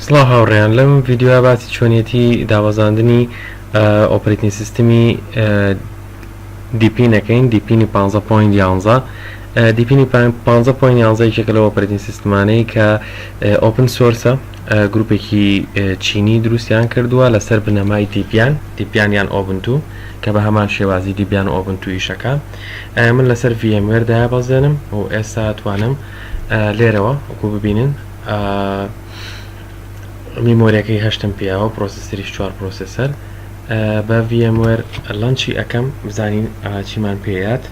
سڵاو هاوڕێیان لەم ڤیدیۆ باسی چۆنیەتی دابەزاندنی ئۆپەرێتینگ سیستمی دیپینەکەین دیپینی 15.11 دیپینی 15.11 یەکێکە لە ئۆپەرێتینگ سیستمانەی کە ئۆپن سۆرسە گروپێکی چینی دروستیان کردووە لەسەر بنەمای دیپیان یان ئۆبنتو کە بە هەمان شێوازی دیپیان ئۆبنتو ئیشەکە من لەسەر VMware دابەزێنم و ئێستا توانم لێرەوە وەکو ببینن میمۆریەکەی هەشتم پیاوە پرۆسەسەریش 4 پرۆسەسەر بە VMware لەنچی ئەەکەم بزانین چیمان پێیات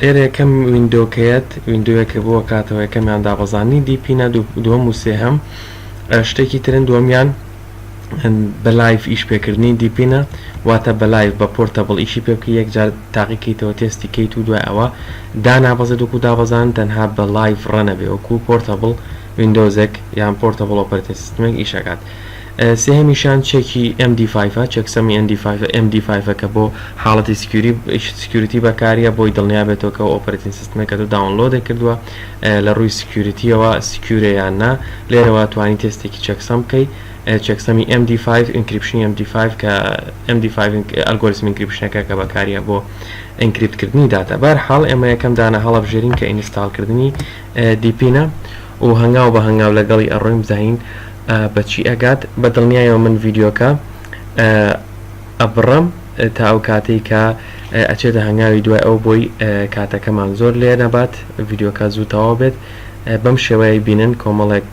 لێرە یەکەم ویندۆکەیەت ویندۆیەکە بۆ کاتەوە یەکەمیان دابەزاندنی دیپینە دووەم و سێهەم شتێکی ترن دووەمیان بە لایف ئیش پێکردنی دیپینە واتە بە لایف بە پۆرتەبڵ ئیشی پێ بکە یەکجار تاقیکەیتەوە تێستی کەیت و دوای ئەوە دانابەزێت وەکو دابەزان تەنها بە لایف ڕەنە بێ وەکو پۆرتەبڵ ویندۆزێک یان پۆرتەبڵ ئۆپەرێتینگ سیستمێک ئیشەکات سێهەمیشان چێکی MD5 چەکسەمی MD5 کە بۆ حاڵەتی سکیوریتی بەکاریە بۆی دڵنیا بێتەوە کە ئۆپەرێتینگ سیستمەکە تو داونلۆدە کردووە لە ڕووی سکیوریتیەوە سکیورە یان نا لێرەوە توانی تێستێکی چەکسەم بکەی چەکسەمی MD5 ئینکریپشنی MD5 کە MD5 ئەلگۆریتمی ئینکریپشنەکە کە بەکاریە بۆ ئینکریپتکردنی داتە بەرحاڵ ئێمە یەکەم دانە هەڵەبژێرین کە ئینستاڵکردنی دیپینە و هەنگاو بە هەنگاو لەگەڵی ئەڕۆیم بزانین بەچی ئەگات بە دڵنیایەوە من ڤیدیۆکە ئەبڕم تا ئەو کاتێک کە ئەچێتە هەنگاوی دوای ئەو بۆی کاتەکەمان زۆر لێ نەبات ڤیدیۆکە زوو تەواو بێت بەم شێوەیە بینن کۆمەڵێک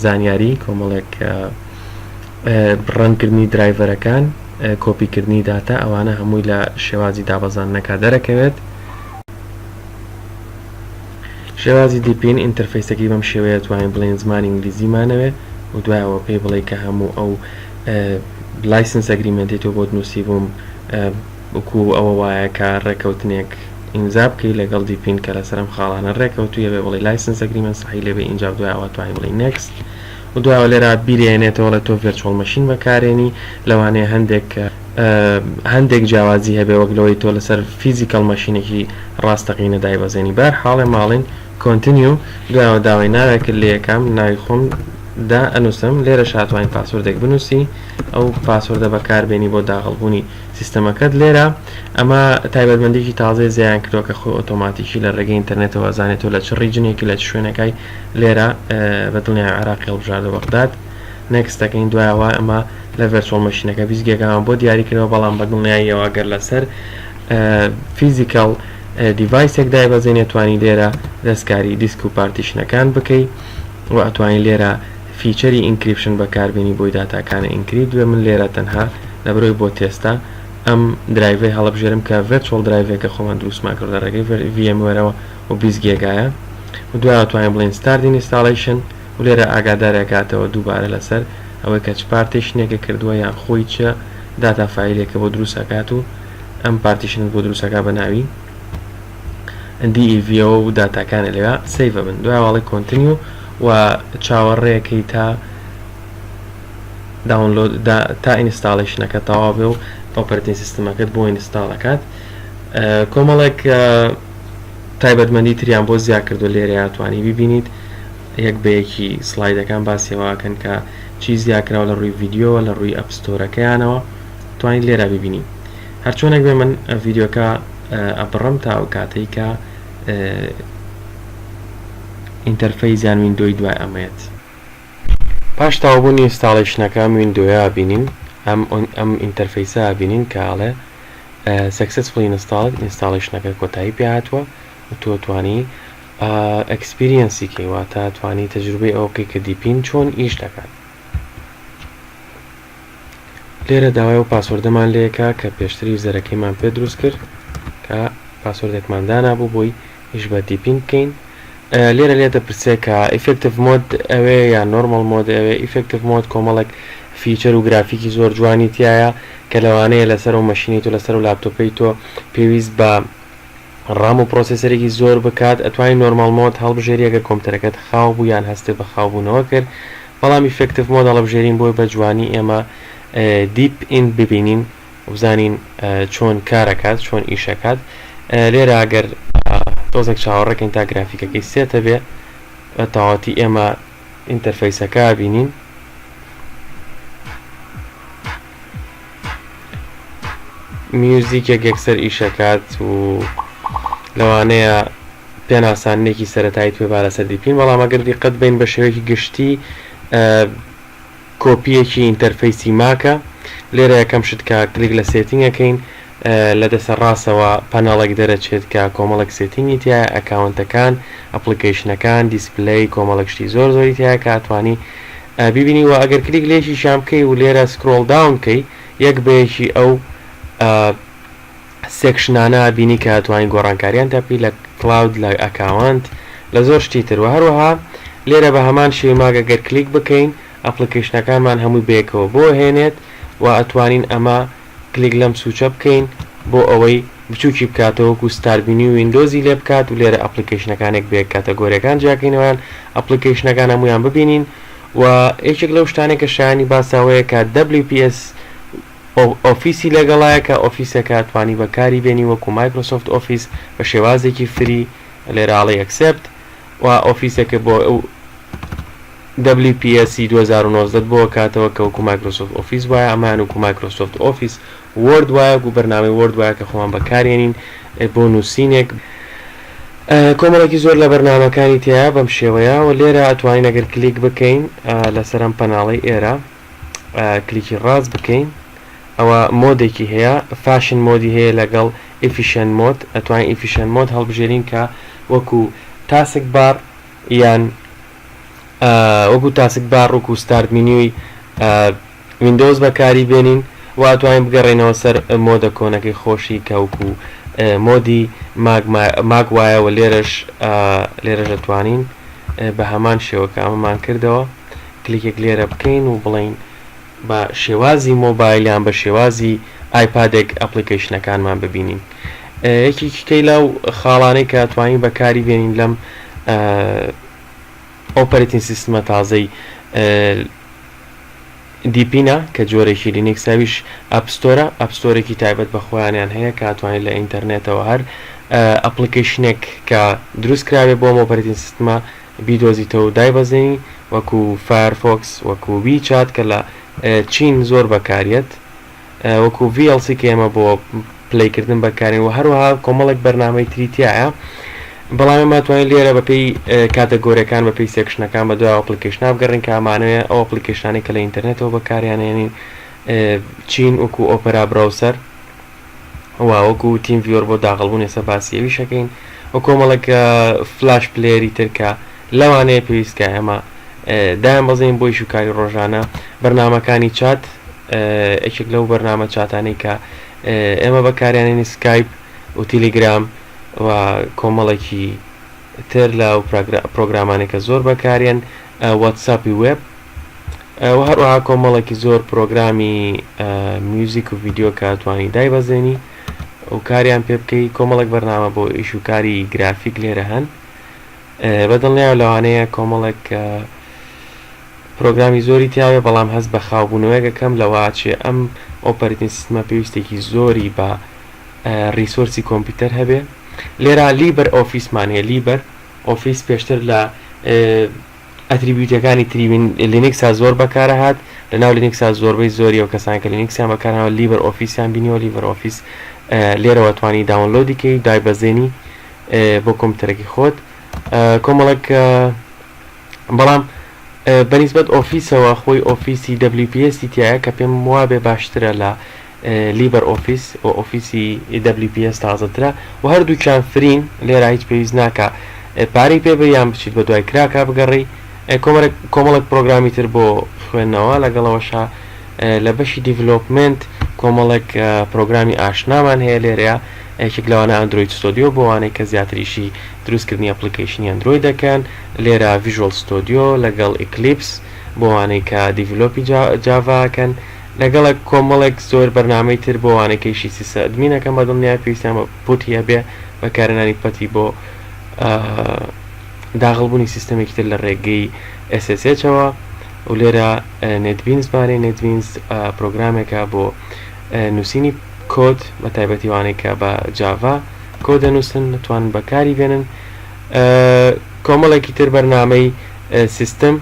زانیاری کۆمەڵێک بڕەنکردنی درایڤەرەکان کۆپیکردنی داتا ئەوانە هەمووی لە شێوازی دابەزاندنەکە دەرەکەوێت شێوازی دیپین ئینتەرفەیسەکەی بەم شێوەیە توانین بڵێن زمانی ئینگلیزیمانەوێ و دوایەوە پێی بڵێ کە هەموو ئەو لایسنس ئەگریمنتی تۆ بۆ نووسی بووم وەکو ئەوە وایە کە ڕێکەوتنێک ئیمزا بکەی لەگەڵ دیپین کە لەسەرم خاڵانە ڕێکەوتویە بێ بڵێ لایسنس ئەگریمنت سەحی لێ بێ اینجا دوایەوە توانین بڵێ نێکست و دوایەوە لێرە بیرێنێتەوە لە تۆ ڤێرچوەڵ مەشین بەکارێنی لەوانەیە هەندێک جیاوازی هەبێ وەک لەوەی تۆ لەسەر فیزیکەڵ مەشینێکی ڕاستەقینە دایبەزێنی بەر حاڵێ ماڵین کۆنتینیو دوایەوە داوای ناوێکرد لە یەکەم ناوی خۆم دا ئەنووسم لێرە شاتوانین پاسوردێک بنووسی ئەو پاسوردە بەکاربێنی بۆ داخڵبوونی سیستەمەکەت لێرە ئەمە تایبەتمەندێکی تازای زیان کردووە کە خۆ ئۆتۆماتیکی لە ڕێگەی ئینتەرنێتەوە زانێتەوە لە چ ڕیجنێکی لە شوێنەکەی لێرە بە دڵنیای عێراقی هەڵبژاردە بەغداد نێکستەکەین دوایەوە ئەمە لە ڤێرچوەڵ مەشینەکە بیزگێکەوە بۆ دیاریکردەوە بەڵام بە دڵنیاییەوە ئەگەر لەسەر فیزیکەڵ دیڤایسێک دایبەزێنێ توانی لێرە دەستکاری دیسک و پارتیشنەکان بکەی و ئەتوانین لێرە فیچەری ئینکریپشن بەکاربێنی بۆی داتاکانە ئینکریپ دوێ من لێرە تەنها لە بەرۆی بۆ تێستا ئەم درایڤەی هەڵەبژێرم کە ڤێرچوەڵ درایڤێکە خۆمان دروستمان کرد لە ڕێگەی VMwareەوە و 20 گیگایە و دوای توانین بڵێن ستارت ئینستاڵیشن و لێرە ئاگادارێکاتەوە دووبارە لەسەر ئەوەی کە چ پارتیشنێکە کردووە یان خۆی چە داتا فایلێکە بۆ دروستەکات و ئەم پارتیشنت بۆ دروستەکە بەناوی DEV و داتاکانە لێوە سەیڤە بن دوایواڵی کۆنتینیو و چاوەڕێەکەی تا ئینستاڵیشنەکە تەواو بێ و ئۆپەرێتینگ سیستمەکەت بۆ ئینستاڵەکات کۆمەڵێک تایبەتمەندی تریان بۆ زیاد کردو لێرە توانی ببینیت یەک بەیەکی سلایدەکان باسیێواکەن کە چی زیاکراوە لە ڕووی ڤیدیۆ لە ڕووی ئەپستۆرەکەیانەوە توانیت لێرە ببینی هەرچۆنێک بێ من ڤیدیۆکە ئەبڕم تا ئەو کاتەی کە ئینتەرفەیزیان ویندۆی دوای ئەمەیەت پاش تاوابوونی ئینستاڵیشنەکە ویندۆیە بینین ئەم ئینتەرفەیسە بینین کاڵێ سەکسەسفولی ئینستاڵیشنەکە کۆتایی پێهاتووە و تۆ توانی ئەکسپیریەنسی کەیواتە توانی تەجروبەی ئەوکەی کە دیپین چۆن ئیش دەکات لێرە داوای و پاسوردەمان لێکە کە پێشتری زەرەکەیمان پێ دروست کرد کە پاسوردێکمان دانابوو بۆی ئیش بە دیپین بکەین لێرە لێ دەپرسێ کە ئیفێکتیڤ مۆد ئەوێ یان نۆرمەڵ مۆد ئەوێ ئیفێکتیڤ مۆد کۆمەڵێک فیچەر و گرافیکی زۆر جوانی تایە کە لەوانەیە لەسەر و مەشینی تۆ لەسەر و لاپتۆپەی تۆ پێویست بە ڕام و پرۆسەسەرێکی زۆر بکات ئەتوانی نۆرمەڵ مۆد هەڵبژێریەکە کۆمپیوتەرەکەت خاو بوو یان هەستێ بە خاوبوونەوە کرد بەڵام ئیفێکتیڤ مۆد هەڵبژێرین بۆی بە جوانی ئێمە دیپین ببینین وبزانین چۆن کارەکات چۆن ئیشەکات لێرە ئەگەر تۆزێک چاوەڕێکین تا گرافیکەکەی سێتە بێ تەواتی ئێمە ئینتەرفەیسەکە بینین. میوزیکێک یەکسەر ئیشەکات و لەوانەیە پێناسانێکی سەرەتایی توێ لەسەر دیپین، بەڵام ئەگەر دیقەت بین بە شێوەیەکی گشتی کۆپیەکی ئینتەرفەیسی ماکە. لێرە یەکەم شت کە کلیک لە سێتینگەکەین، لە دەسە ڕاستەوە پەنەڵێک دەرەچێت کە کۆمەڵێک سێتینگی تایە، ئەکاونتەکان، ئەپلیکیشنەکان، دیسپلەی، کۆمەڵێک شتی زۆر زۆری تایە کە ئەتوانی ببینی. و ئەگەر کلیک لێکی شام بکەی و لێرە سکرۆڵ داون بکەی، یەک بەیەکی ئەو سێکشنانە بینی کە ئەتوانی گۆڕانکاریان تاپی لە کلاود، لە ئەکاونت، لە زۆر شتی تر. و هەروەها لێرە بە هەمان شێوەیە ماگە گەر کلیک بکەین ئەپلیکیشنەکانمان هەمووی بەیەکەوە بۆ هێنێت و ئەتوانین ئەمە کلیک لەم سوچە بکەین بۆ ئەوەی بچووکی بکاتەوەکو ستاربینی و ویندۆزی لێ بکات و لێرە ئەپلیکیشنەکانێک بێک کاتەگۆریەکان جیاکەینەوەیان ئەپلیکیشنەکان هەمویان ببینین. و یەکێک لەو شتانێک کە شایانی باساوەیە کە WPS ئۆفیسی لەگەڵایە کە ئۆفیسەکە ئەتوانی بەکاری بێنی وەکو مایکرۆسۆفت ئۆفیس بە شێوازێکی فری، لێرەڵی ئەکسپت و ئۆفیسەکە بۆ ئەو WPS 2019 بۆ کاتەوە کە وەکو مایکرۆسۆفت ئۆفیس وایە، ئەمان وەکو مایکرۆسۆفت ئۆفیس وۆرد وایە و بەرنامەی وۆرد وایە کە خۆمان بەکارێنین بۆ نووسینێک. کۆمەڵێکی زۆر لە بەرنامەکانی تایە بەم شێوەیە. و لێرە ئەتوانین ئەگەر کلیک بکەین لەسەر ئەم پەناڵەی ئێرە کلیکی ڕاست بکەین، ئەوە مۆدێکی هەیە، فاشن مۆدی هەیە لەگەڵ ئیفیشن مۆد. ئەتوانین ئیفیشن مۆد هەڵبژێرین کە وەکو تاسک بار یان وەکو تاسک بار وەکو ستارت مینیوی ویندۆز بەکاری بێنین و ئەتوانین بگەڕێنەوە سەر مۆدە کۆنەکەی خۆشی کە وەکو مۆدی ماگ وایەوە. لێرەش ئەتوانین بە هەمان شێوەکە ئەمەمان کردەوە کلیکێک لێرە بکەین و بڵین بە شێوازی مۆبایلیان بە شێوازی ئایپادێک ئەپلیکیشنەکانمان ببینین. یەکێکەکەی لەو خاڵانەی کە ئەتوانین بەکاری بێنین لەم ئۆپەرێتینگ سیستمە تازەی دیپینە کە جۆرێکی لینکساویش ئەپستۆرێکی تایبەت بە خۆیانیان هەیە کە ئەتوانین لە ئینتەرنێتەوە هەر ئەپلیکیشنێک کە دروست کراوێ بۆ ئۆپەرێتینگ سیستمە بیدۆزیتەوە و دایبەزێنی، وەکو فایرفۆکس، وەکو ویچات کە لە چین زۆر بەکارێت، وەکو VLC کە ئێمە بۆ پلەیکردن بەکارین و هەروەها کۆمەڵێک بەرنامەی تریتیایە. بەڵام ئێمە توانین لێرە بەپێی کاتەگۆریەکان بەپێی سێکشنەکان بە دوای ئەپلیکیشنە بگەڕین کە ئەمانەیە ئەو ئەپلیکیشنانی کە لە ئینتەرنێتەوە بەکاریانێنین، چین وەکو ئۆپێرا براوسەر و وەکو تیم ڤیۆر بۆ داخڵبوون ێستا باسیەوی شەکەین، و کۆمەڵێک فلاش پلێری ترکە لەوانەیە پێویستکە ئێمە دایان بەزین بۆی شوکاری ڕۆژانە. بەرنامەکانی چات یەکێک لەو بەرنامە چاتانەی کە ئێمە بەکاریانێنی سکایپ و تیلیگرام و کۆمەڵێکی تر لە پرۆگرامانێکە زۆر بەکارێن، واتساپی وێب و هەروەها کۆمەڵێکی زۆر پرۆگرامی میوزیک و ڤیدیۆ کە توانی دایبەزێنی و کاریان پێ بکەی. کۆمەڵێک بەرنامە بۆ ئیشوکاری گرافیک لێرە هەن. بەدڵنیاوە لەوانەیە کۆمەڵێک پرۆگرامی زۆری تیاوێ، بەڵام هەست بە خاوبوونەوەیەکەکەم لەواچێ ئەم ئۆپەرێتینگ سیستمە پێویستێکی زۆری بە ریسۆرسی کۆمپیوتەر هەبێ. لێرە لیبەر ئۆفیسمان هەیە. لیبەر ئۆفیس پێشتر لە ئەتریبیوتەکانی تریوین لینکسا زۆر بەکارە هات، لەناو لینکسا زۆربەی زۆری ئەو کەسانی کە لینکسیان بەکارەوە لیبەر ئۆفیسیان بینیەوە. لیبەر ئۆفیس لێرەوە توانی داونلۆدیکەی دایبەزێنی بۆ کۆمپیوتەرێکی خۆت. کۆمەڵێک بەڵام بەنسبەت ئۆفیسەوە خۆی ئۆفیسی WPS تایە کە پێم وابێ باشترە لە لیبەر ئۆفیس و ئۆفیسی WPS تازەترە و هەردووچیان فرین. لێرە هیچ پێویست ناکە پارەی پێ بریان بچیت بە دوای کراکە بگەڕی. کۆمەڵێک پرۆگرامی تر بۆ خوێندنەوە لەگەڵەوەشە لە بەشی دیڤلۆپمنت کۆمەڵێک پرۆگرامی ئاشنامان هەیە. لێرەیە یەکێک لەوانە ئەندروید ستۆدیۆ بۆ وانەی کە زیاتریشی دروستکردنی ئەپلیکیشنی ئەندروید دەکەن. لێرە ڤیژوەل ستۆدیۆ لەگەڵ ئیکلیپس بۆ وانەی کە دیڤلۆپی جاڤاکەن، لەگەڵە کۆمەڵێک زۆر بەرنامەی تر بۆ وانەکەیشی سیسە ئەدمینەکەم بەدڵنیای پێویستیان پوتی هەبێ بەکارهێنانی پەتی بۆ داخڵبوونی سیستەمێکی تر لە ڕێگەی SSHەوە. و لێرە نێتبینز بارەی نێتبینز پرۆگرامێکە بۆ نووسینی کۆد بە تایبەتی وانێکە بە جاڤا کۆ دەنووسن نتوانن بەکاری بێنن. کۆمەڵێکی تر بەرنامەی سیستم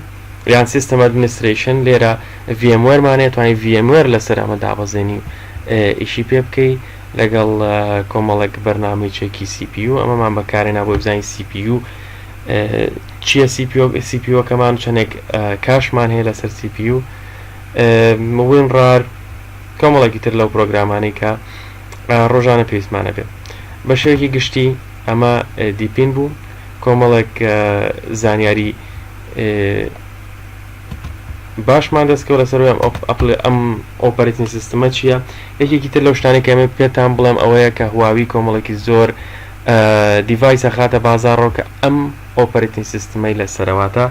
یان سیستم ئەدمینستریشن لێرە VMware مانێت توانای VMware لەسەر ئەمە دابەزێنی ئیشی پێ بکەی لەگەڵ کۆمەڵێک بەرنامەیەکی CPU ئەمەمان بەکارێنا بۆ بزانین CPU چییە CPU کەمان چەندێک کاشمان هەیە لەسەر CPU WinRAR کۆمەڵێکی تر لەو پرۆگرامانەی کە ڕۆژانە پێویستمانە بێت بە شێوەیەکی گشتی ئەمە دیپین بوو کۆمەڵێک زانیاری باشمان دەستکەوت لەسەر ئەم ئۆپەرێتینگ سیستەمە چییە یەکێکی تر لەو شتانێک کە ئەمە پێتان بڵێم ئەوەیە کە هواوی کۆمەڵێکی زۆر دیڤایسە خاتە بازاڕۆ کە ئەم ئۆپەرێتینگ سیستەمەی لەسەرەواتە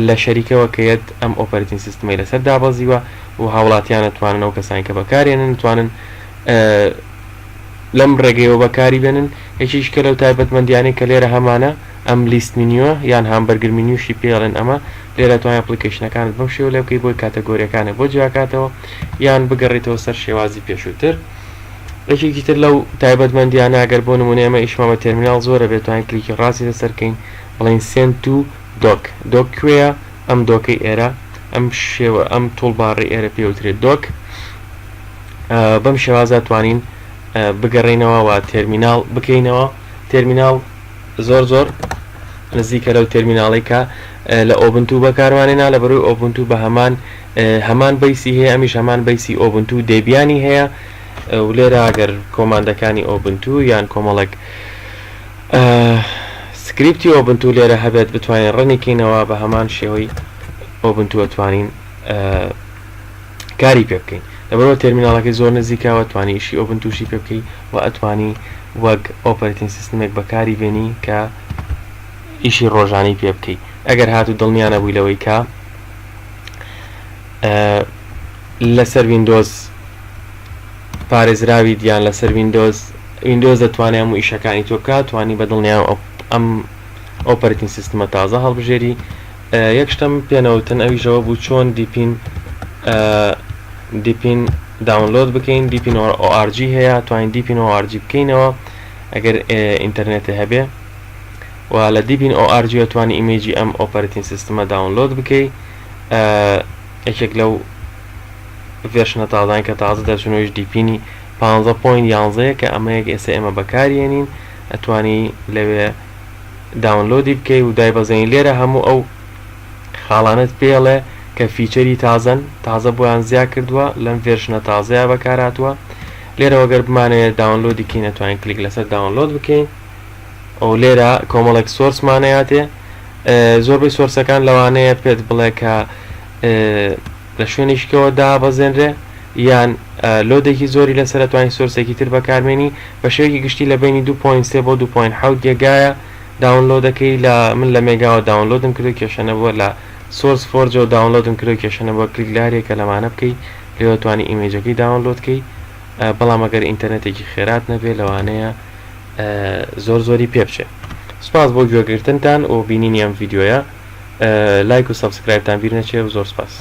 لە شەریکەوە کەیت ئەم ئۆپەرێتینگ سیستەمەی لەسەر دابەزیوە و هاوڵاتیان نتوانن ئەو کەسانی کە بەکارێنن نتوانن لەم ڕێگەیەوە بەکاری بێنن هیچیش کە لەو تایبەتمەندیانەی کە لێرە هەمانە ئەم لیست مینیوە یان هامبەرگر مینیوشی پێڵێن ئەمە لێرە توانای ئەپلیکیشنەکانت بەم شێوە لێ بکەی بۆی کاتەگۆریەکانە بۆ جیاکاتەوە یان بگەڕێتەوە سەر شێوازی پێشووتر یەکێکی تر لەو تایبەتمەندیانە ئەگەر بۆ نمونە ئێمە ئیشمامە تێرمیناڵ زۆرە بێت توانین کلیکی ڕاستی لەسەرکەین بڵین send to dock dock کوێیە ئەم دۆکەی ئێرە ئەم شێوە ئەم تۆڵباڕی ئێرە پێوترێت دۆک بەم شێوازە توانین بگەڕێنەوە و تێرمیناڵ بکەینەوە تێرمیناڵ زۆر نزیکە لەو تێرمیناڵی کە لە ئۆبنتو بەکاروانێنا لە بەرۆی ئۆبنتو بە هەمان بەیسی هەیە ئەمیش هەمان بەیسی ئۆبنتو دەیبیانی هەیە و لێرە ئەگەر کۆماندەکانی ئۆبنتو یان کۆمەڵێک سکریپتی ئۆبنتو لێرە هەبێت بتوانین ڕەنێکینەوە بە هەمان شێوەی ئۆبنتو ئەتوانین کاری پێ بکەین لەبەرەوە تێرمیناڵەکەی زۆر نزیکاوە توانی ئیشی ئۆبنتوشی پێ بکەی و ئەتوانی وەک ئۆپەرێتینگ سیستمێک بەکاری بێنی کە ئیشی ڕۆژانی پێ بکەی ئەگەر هاتوو دڵنیانە بووی لەوەی کە لەسەر ویندۆز پارێزراوی دیان لەسەر ویندۆز دەتوانێت هەموو ئیشەکانی تۆ بکات توانی بە دڵنیان ئەم ئۆپەرێتینگ سیستمە تازە هەڵبژێری یەک شتم پێنەوتن ئەویشەوە بوو چۆن دیپین داونلۆد بکەین دیپین ORG هەیە توانین دیپین ORG بکەینەوە ئەگەر ئینتەرنێتە هەبێ و لە دیپین ORG توانی ئیمێجی ئەم ئۆپەرێتینگ سیستمە داونلۆد بکەی یەکێک لەو ڤێرشنە تازان کە تازە دەچونەوەیش دیپینی 15.11 کە ئەمەیەک ئێستا ئێمە بەکارێنین ئەتوانی لەوێ داونلۆدی بکەی و دایبەزێنی لێرە هەموو ئەو خاڵانت پێڵێ کە فیچەری تازە بۆیان زیاد کردووە لەم ڤێرشنە تازەیە بەکاراتوە لێرەوە گەر بمانەوێت داونلۆدی کەین ئەتوانین کلیک لەسەر داونلۆد بکەین ئەو لێرە کۆمەڵێک سۆرسمانەیەاتێ زۆربەی سۆرسەکان لەوانەیە پێت بڵێ کە لە شوێنێکەوە دابەزێنرێ یان لۆدێکی زۆری لەسەر توانین سۆرسێکی تر بەکارمێنی بە شێوەیەکی گشتی لە بینی 2.3 بۆ 2.7 گێگایە داونلۆدەکەی من لە مێگاوە داونلۆدم کردو کێشەنە بووە لە سۆرس فۆرجەوە داونلۆدم کردو کێشەنە بۆ کلیکلارێکە لەمانە بکەی لێوە توانی ئیمێجەکەی داونلۆدکەی بەڵام ئەگەر ئینتەرنێتێکی خێرات نەبێ لەوانەیە زۆری پێ بچێ سپاس بۆ گوێگرتنتان و بینینی ئەم ڤیدیۆیە لایک و سەبسکرایبتان بیر نەچێ و زۆر سپاس